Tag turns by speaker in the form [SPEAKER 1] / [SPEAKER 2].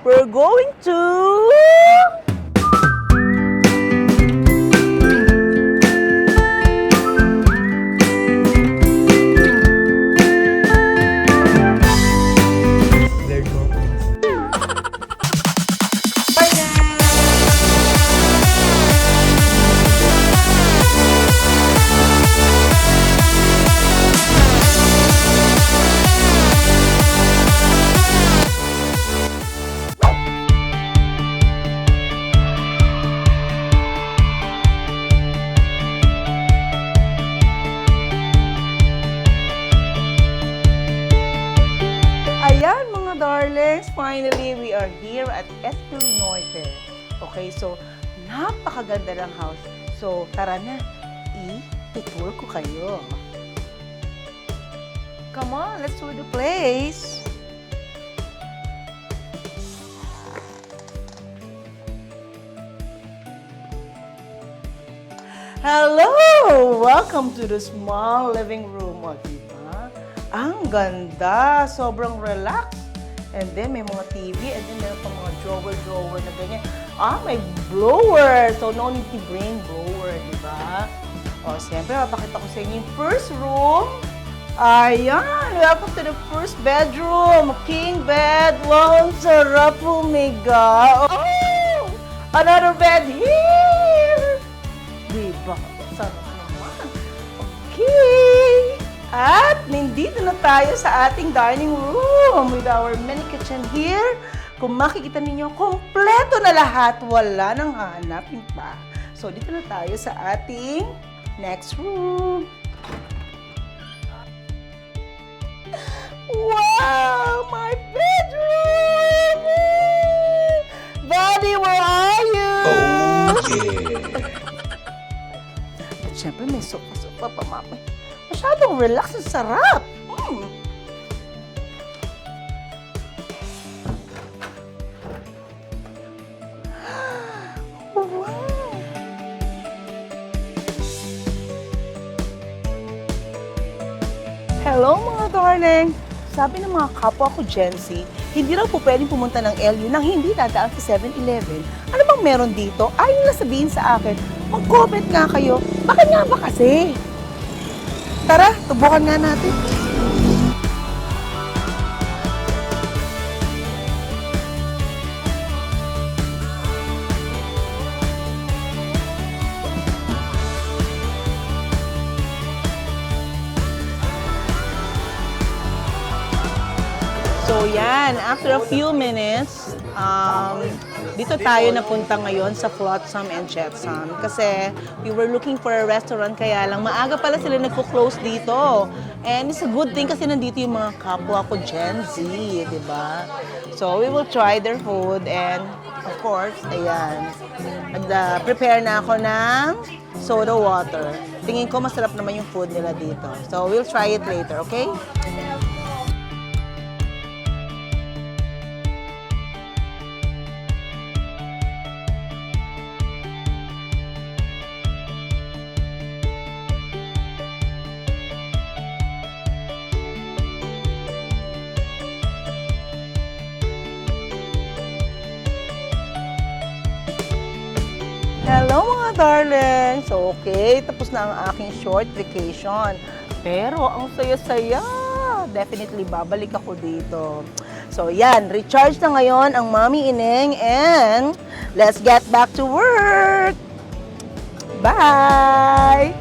[SPEAKER 1] we're going to... Ayan mga darlings, finally we are here at Espili Norte. Okay, so napakaganda ng house. So tara na, i-tour ko kayo. Come on, let's tour the place. Hello! Welcome to the small living room. O, diba? Ang ganda! Sobrang relax. And then, may mga TV. And then, meron pa mga drawer na ganyan. May blower. So, no need to bring blower, diba? O, siyempre, mapakita ko sa inyo yung first room. Ayan! Welcome to the first bedroom. King bed. Wow, ang sarap humiga. Oh! Another bed here! Diba? Sarap naman. Okay. At nandito na tayo sa ating dining room with our mini kitchen here. Kung makikita ninyo, kompleto na lahat. Wala nang hanapin pa. So, dito na tayo sa ating next room. Wow! My bedroom! Buddy, where are you?
[SPEAKER 2] Oh, yeah.
[SPEAKER 1] Siyempre, may sopa pa, mama. Masyadong relax at sarap. Wow. Hello mga darling! Sabi ng mga kapwa ko Gen Z, hindi raw po pwedeng pumunta ng LU nang hindi dadaan sa 7-Eleven. Ano bang meron dito? Ayaw nila sabihin sa akin, mag-comment nga kayo. Bakit nga ba kasi? Tara, tubukan nga natin. So yan, after a few minutes, dito tayo napunta ngayon sa Flotsam and Jetsam kasi we were looking for a restaurant kaya lang maaga pala sila nagko-close dito. And it's a good thing kasi nandito yung mga kapwa ko Gen Z, di ba? So we will try their food and of course, ayan, prepare na ako ng soda water. Tingin ko masarap naman yung food nila dito. So we'll try it later, okay? Hello mga darlings! So, okay, tapos na ang aking short vacation. Pero ang saya-saya! Definitely babalik ako dito. So, yan, recharge na ngayon ang Mami Ineng and let's get back to work! Bye!